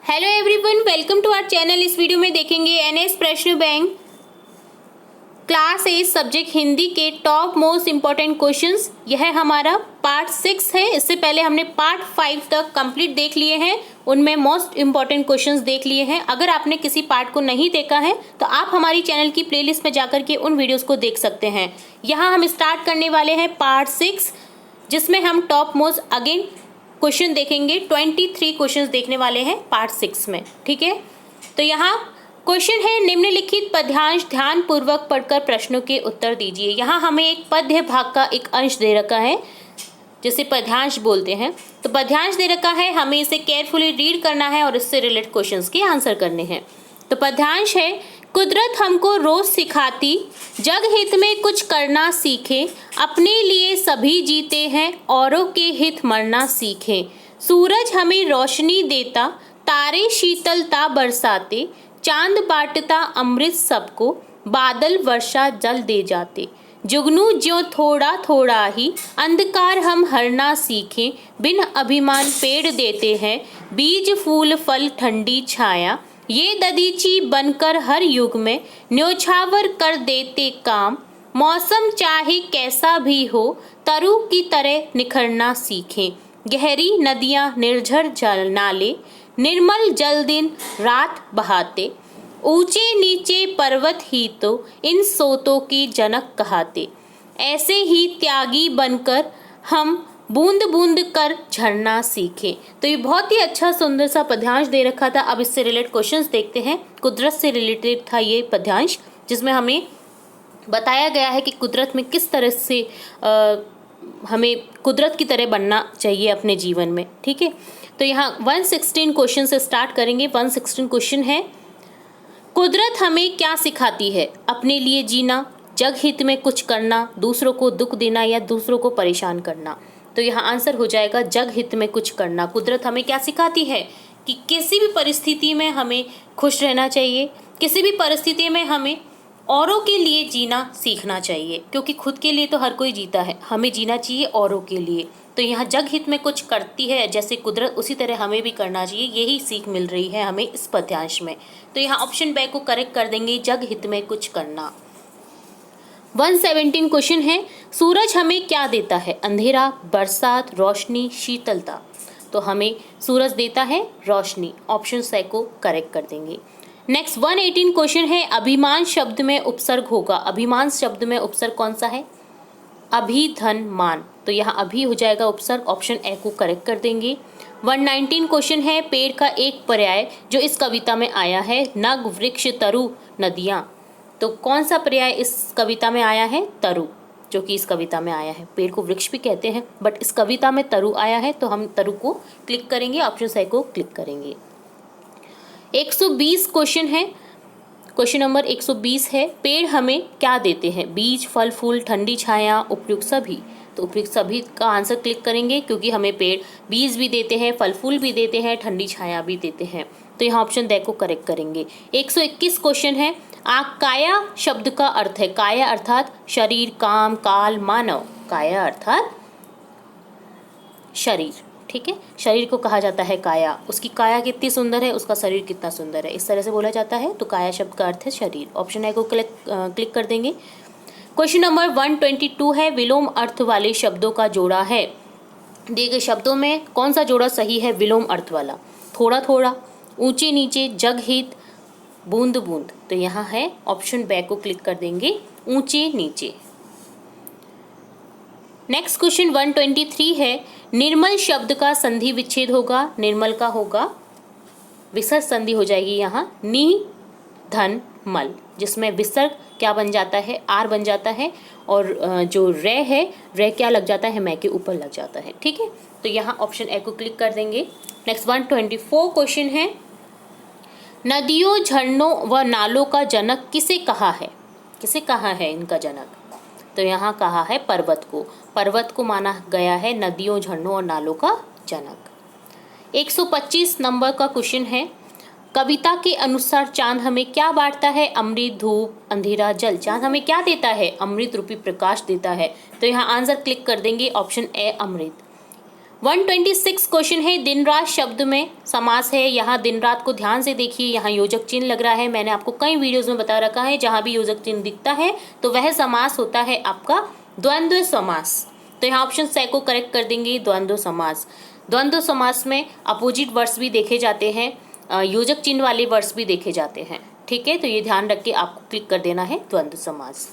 Hello everyone, welcome to our channel. इस video में देखेंगे एनएस प्रश्न बैंक क्लास 8 सब्जेक्ट हिंदी के टॉप मोस्ट इम्पॉर्टेंट क्वेश्चंस। यह हमारा पार्ट 6 है। इससे पहले हमने पार्ट 5 तक कंप्लीट देख लिए हैं, उनमें मोस्ट इम्पॉर्टेंट क्वेश्चंस देख लिए हैं। अगर आपने किसी पार्ट को नहीं देखा है तो आप हमारी चैनल की प्लेलिस्ट में जाकर के उन वीडियोज़ को देख सकते हैं। यहाँ हम स्टार्ट करने वाले हैं पार्ट 6, जिसमें हम टॉप मोस्ट अगेन क्वेश्चन देखेंगे। 23 क्वेश्चंस देखने वाले हैं पार्ट 6 में, ठीक है। तो यहाँ क्वेश्चन है, निम्नलिखित पद्यांश ध्यान पूर्वक पढ़कर प्रश्नों के उत्तर दीजिए। यहाँ हमें एक पद्य भाग का एक अंश दे रखा है, जिसे पद्यांश बोलते हैं। तो पद्यांश दे रखा है, हमें इसे केयरफुली रीड करना है और इससे रिलेटेड क्वेश्चंस के आंसर करने हैं। तो पद्यांश है, कुदरत हमको रोज सिखाती, जग हित में कुछ करना सीखे, अपने लिए सभी जीते हैं, औरों के हित मरना सीखे। सूरज हमें रोशनी देता, तारे शीतलता बरसाते, चांद बांटता अमृत सबको, बादल वर्षा जल दे जाते। जुगनू ज्यों थोड़ा थोड़ा ही, अंधकार हम हरना सीखें, बिन अभिमान पेड़ देते हैं, बीज फूल फल ठंडी छाया, ये ददीची बनकर हर युग में न्योछावर कर देते काम। मौसम चाहे कैसा भी हो, तरु की तरह निखरना सीखें, गहरी नदियां निर्झर जल नाले, निर्मल जल दिन रात बहाते, ऊंचे नीचे पर्वत ही तो इन सोतों की जनक कहाते। ऐसे ही त्यागी बनकर हम बूंद बूंद कर झरना सीखे। तो ये बहुत ही अच्छा सुंदर सा पद्यांश दे रखा था। अब इससे रिलेटेड क्वेश्चंस देखते हैं। कुदरत से रिलेटेड था ये पद्यांश, जिसमें हमें बताया गया है कि कुदरत में किस तरह से हमें कुदरत की तरह बनना चाहिए अपने जीवन में, ठीक है। तो यहाँ 116 क्वेश्चन से स्टार्ट करेंगे। 116 क्वेश्चन है, कुदरत हमें क्या सिखाती है? अपने लिए जीना, जग हित में कुछ करना, दूसरों को दुख देना या दूसरों को परेशान करना। तो यहाँ आंसर हो जाएगा जग हित में कुछ करना। कुदरत हमें क्या सिखाती है कि किसी भी परिस्थिति में हमें खुश रहना चाहिए, किसी भी परिस्थिति में हमें औरों के लिए जीना सीखना चाहिए, क्योंकि खुद के लिए तो हर कोई जीता है, हमें जीना चाहिए औरों के लिए। तो यहाँ जग हित में कुछ करती है जैसे कुदरत, उसी तरह हमें भी करना चाहिए। यही सीख मिल रही है हमें इस पद्यांश में। तो यहाँ ऑप्शन बी को करेक्ट कर देंगे, जग हित में कुछ करना। 117 क्वेश्चन है, सूरज हमें क्या देता है? अंधेरा, बरसात, रोशनी, शीतलता। तो हमें सूरज देता है रोशनी। ऑप्शन सी को करेक्ट कर देंगे। नेक्स्ट 118 क्वेश्चन है, अभिमान शब्द में उपसर्ग होगा। अभिमान शब्द में उपसर्ग कौन सा है? अभी धन मान। तो यहाँ अभी हो जाएगा उपसर्ग। ऑप्शन ए को करेक्ट कर देंगे। 119 क्वेश्चन है, पेड़ का एक पर्याय जो इस कविता में आया है, नग, वृक्ष, तरु, नदियाँ। तो कौन सा पर्याय इस कविता में आया है? तरु, जो कि इस कविता में आया है। पेड़ को वृक्ष भी कहते हैं, बट इस कविता में तरु आया है, तो हम तरु को क्लिक करेंगे, ऑप्शन सी को क्लिक करेंगे। 120 क्वेश्चन है, क्वेश्चन नंबर 120 है, पेड़ हमें क्या देते हैं? बीज, फल, फूल, ठंडी छाया, उपयुक्त सभी। तो उपयुक्त सभी का आंसर क्लिक करेंगे, क्योंकि हमें पेड़ बीज भी देते हैं, फल फूल भी देते हैं, ठंडी छाया भी देते हैं। तो यहाँ ऑप्शन डी को करेक्ट करेंगे। 121 क्वेश्चन है, काया शब्द का अर्थ है, काया अर्थात शरीर, काम, काल, मानव। काया अर्थात शरीर, ठीक है। शरीर को कहा जाता है काया। उसकी काया कितनी सुंदर है, उसका शरीर कितना सुंदर है, इस तरह से बोला जाता है। तो काया शब्द का अर्थ है शरीर। ऑप्शन ए को क्लिक कर देंगे। क्वेश्चन नंबर 122 है, विलोम अर्थ वाले शब्दों का जोड़ा है। दिए गए शब्दों में कौन सा जोड़ा सही है विलोम अर्थ वाला? थोड़ा थोड़ा, ऊंचे नीचे, जग हित, बूंद बूंद। तो यहाँ है ऑप्शन बी को क्लिक कर देंगे, ऊंचे नीचे। नेक्स्ट क्वेश्चन 123 है, निर्मल शब्द का संधि विच्छेद होगा। निर्मल का होगा विसर्ग संधि हो जाएगी यहाँ, नि धन मल, जिसमें विसर्ग क्या बन जाता है? आर बन जाता है, और जो रे है, रे क्या लग जाता है? मैं के ऊपर लग जाता है, ठीक है। तो यहाँ ऑप्शन ए को क्लिक कर देंगे। नेक्स्ट 124 क्वेश्चन है, नदियों, झरनों व नालों का जनक किसे कहा है? किसे कहा है इनका जनक? तो यहाँ कहा है पर्वत को। पर्वत को माना गया है नदियों, झरनों और नालों का जनक। 125 नंबर का क्वेश्चन है, कविता के अनुसार चांद हमें क्या बांटता है? अमृत, धूप, अंधेरा, जल। चांद हमें क्या देता है? अमृत रूपी प्रकाश देता है। तो यहाँ आंसर क्लिक कर देंगे, ऑप्शन ए अमृत। 126 क्वेश्चन है दिन रात शब्द में समास है। यहाँ दिन रात को ध्यान से देखिए, यहाँ योजक चिन्ह लग रहा है। मैंने आपको कई वीडियोस में बता रखा है, जहाँ भी योजक चिन्ह दिखता है तो वह समास होता है आपका द्वंद्व समास। तो यहाँ ऑप्शन से को करेक्ट कर देंगे, द्वंद्व समास। द्वंद्व समास में अपोजिट वर्ड्स भी देखे जाते हैं, योजक चिन्ह वाले वर्ड्स भी देखे जाते हैं। ठीक है, तो ये ध्यान रख के आपको क्लिक कर देना है द्वंद्व समास।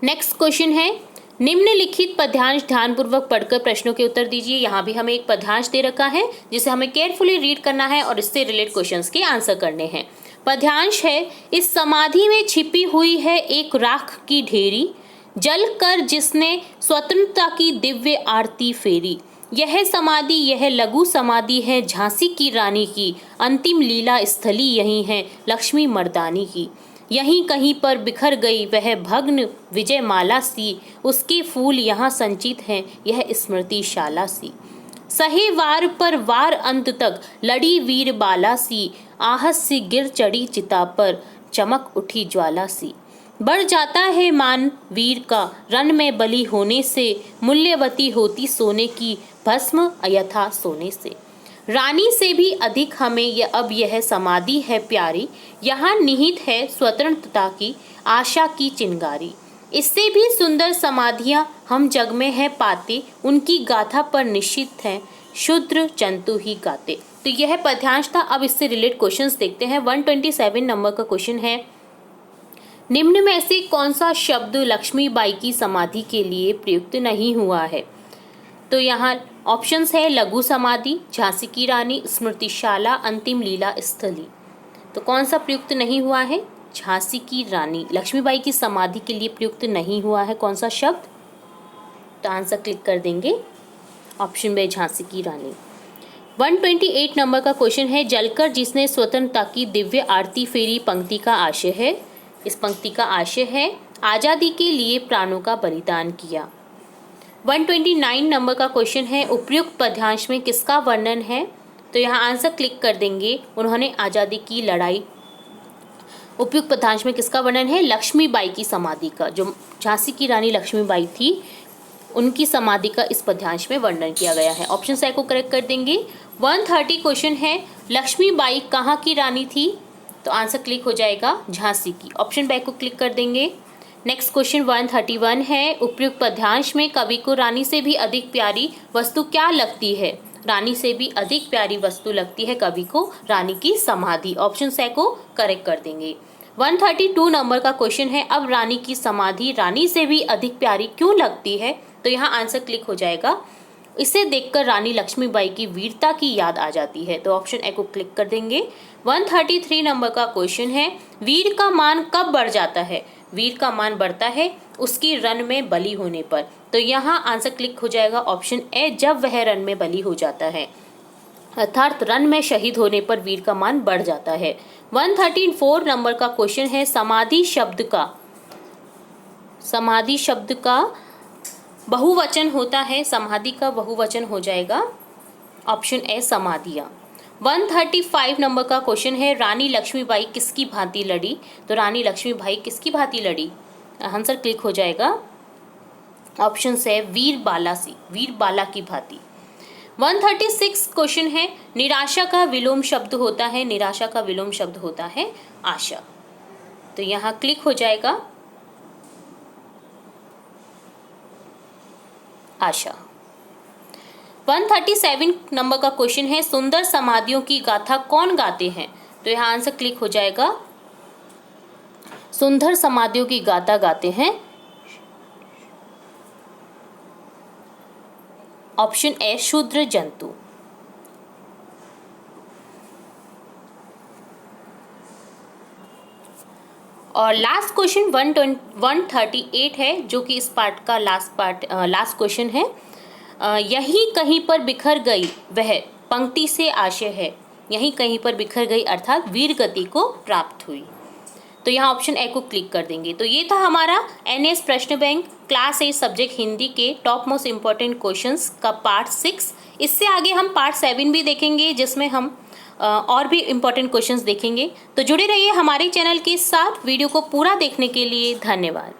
नेक्स्ट क्वेश्चन है, निम्नलिखित पद्यांश ध्यानपूर्वक पढ़कर प्रश्नों के उत्तर दीजिए। यहाँ भी हमें एक पद्यांश दे रखा है जिसे हमें केयरफुली रीड करना है और इससे रिलेटेड क्वेश्चंस के आंसर करने हैं। पद्यांश है, इस समाधि में छिपी हुई है एक राख की ढेरी, जल कर जिसने स्वतंत्रता की दिव्य आरती फेरी। यह समाधि यह लघु समाधि है झांसी की रानी की, अंतिम लीला स्थली यही है लक्ष्मी मर्दानी की। यहीं कहीं पर बिखर गई वह भग्न विजय माला सी, उसके फूल यहाँ संचित हैं यह स्मृतिशाला सी। सहे वार पर वार अंत तक लड़ी वीर बाला सी, आहस से गिर चढ़ी चिता पर चमक उठी ज्वाला सी। बढ़ जाता है मान वीर का रण में बलि होने से, मूल्यवती होती सोने की भस्म अयथा सोने से। रानी से भी अधिक हमें यह समाधि है प्यारी, यहाँ निहित है स्वतंत्रता की आशा की चिंगारी। इससे भी सुंदर समाधियाँ हम जग में है पाते, उनकी गाथा पर निश्चित है शूद्र जंतु ही गाते। तो यह पद्यांश था। अब इससे रिलेटेड क्वेश्चंस देखते हैं। 127 नंबर का क्वेश्चन है, निम्न में से कौन सा शब्द लक्ष्मीबाई की समाधि के लिए प्रयुक्त नहीं हुआ है? तो यहाँ ऑप्शंस है लघु समाधि, झांसी की रानी, स्मृतिशाला, अंतिम लीला स्थली। तो कौन सा प्रयुक्त नहीं हुआ है? झांसी की रानी लक्ष्मीबाई की समाधि के लिए प्रयुक्त नहीं हुआ है कौन सा शब्द? तो आंसर क्लिक कर देंगे ऑप्शन बी झांसी की रानी। 128 नंबर का क्वेश्चन है, जलकर जिसने स्वतंत्रता की दिव्य आरती फेरी पंक्ति का आशय है। इस पंक्ति का आशय है आजादी के लिए प्राणों का बलिदान किया। 129 नंबर का क्वेश्चन है, उपयुक्त पद्यांश में किसका वर्णन है? तो यहाँ आंसर क्लिक कर देंगे, उन्होंने आज़ादी की लड़ाई। उपयुक्त पद्यांश में किसका वर्णन है? लक्ष्मीबाई की समाधि का, जो झांसी की रानी लक्ष्मीबाई थी उनकी समाधि का इस पद्यांश में वर्णन किया गया है। ऑप्शन से को करेक्ट कर देंगे। 130 क्वेश्चन है, लक्ष्मीबाई कहाँ की रानी थी? तो आंसर क्लिक हो जाएगा झांसी की। ऑप्शन बी को क्लिक कर देंगे। नेक्स्ट क्वेश्चन 131 है, उपयुक्त पद्यांश में कवि को रानी से भी अधिक प्यारी वस्तु क्या लगती है? रानी से भी अधिक प्यारी वस्तु लगती है कवि को रानी की समाधि। ऑप्शन से को करेक्ट कर देंगे। 132 नंबर का क्वेश्चन है, अब रानी की समाधि रानी से भी अधिक प्यारी क्यों लगती है? तो यहाँ आंसर क्लिक हो जाएगा, इसे देखकर रानी लक्ष्मीबाई की वीरता की याद आ जाती है। तो ऑप्शन ए को क्लिक कर देंगे। 133 नंबर का क्वेश्चन है, वीर का मान कब बढ़ जाता है? वीर का मान बढ़ता है उसकी रण में बलि होने पर। तो यहाँ आंसर क्लिक हो जाएगा ऑप्शन ए, जब वह रण में बलि हो जाता है, अर्थात रण में शहीद होने पर वीर का मान बढ़ जाता है। 134 नंबर का क्वेश्चन है, समाधि शब्द का बहुवचन होता है, समाधि का बहुवचन हो जाएगा ऑप्शन ए समाधियाँ। 135 नंबर का क्वेश्चन है, रानी लक्ष्मीबाई किसकी भांति लड़ी? तो रानी लक्ष्मीबाई किसकी भांति लड़ी? आंसर क्लिक हो जाएगा ऑप्शन से वीर बाला की भांति। 136 क्वेश्चन है, निराशा का विलोम शब्द होता है। निराशा का विलोम शब्द होता है आशा। तो यहाँ क्लिक हो जाएगा आशा। 137 नंबर का क्वेश्चन है, सुंदर समाधियों की गाथा कौन गाते हैं? तो यहाँ आंसर क्लिक हो जाएगा, सुंदर समाधियों की गाथा गाते हैं ऑप्शन ए शूद्र जंतु। और लास्ट क्वेश्चन 138 है, जो कि इस पार्ट का लास्ट क्वेश्चन है। यहीं कहीं पर बिखर गई वह पंक्ति से आशय है। यहीं कहीं पर बिखर गई अर्थात वीर गति को प्राप्त हुई। तो यहाँ ऑप्शन ए को क्लिक कर देंगे। तो ये था हमारा एनएस प्रश्न बैंक क्लास 8 सब्जेक्ट हिंदी के टॉप मोस्ट इम्पॉर्टेंट क्वेश्चंस का पार्ट 6। इससे आगे हम पार्ट 7 भी देखेंगे, जिसमें हम और भी इम्पॉर्टेंट क्वेश्चंस देखेंगे। तो जुड़े रहिए हमारे चैनल के साथ। वीडियो को पूरा देखने के लिए धन्यवाद।